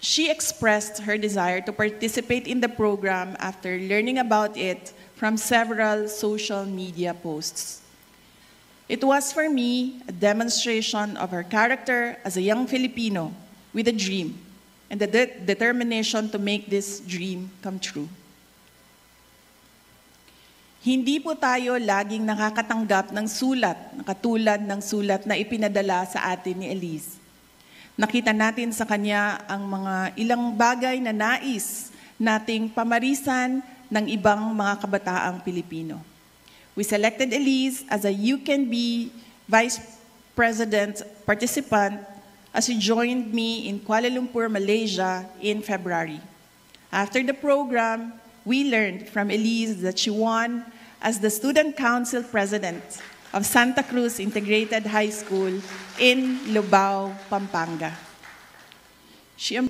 She expressed her desire to participate in the program after learning about it from several social media posts. It was for me a demonstration of her character as a young Filipino with a dream and the determination to make this dream come true. Hindi po tayo laging nakakatanggap ng sulat na katulad ng sulat na ipinadala sa atin ni Elise. Nakita natin sa kanya ang mga ilang bagay na nais nating pamarisan ng ibang mga kabataang Pilipino. We selected Elise as a You Can Be Vice President participant as she joined me in Kuala Lumpur, Malaysia in February. After the program, we learned from Elise that she won as the Student Council President of Santa Cruz Integrated High School in Lubao, Pampanga. She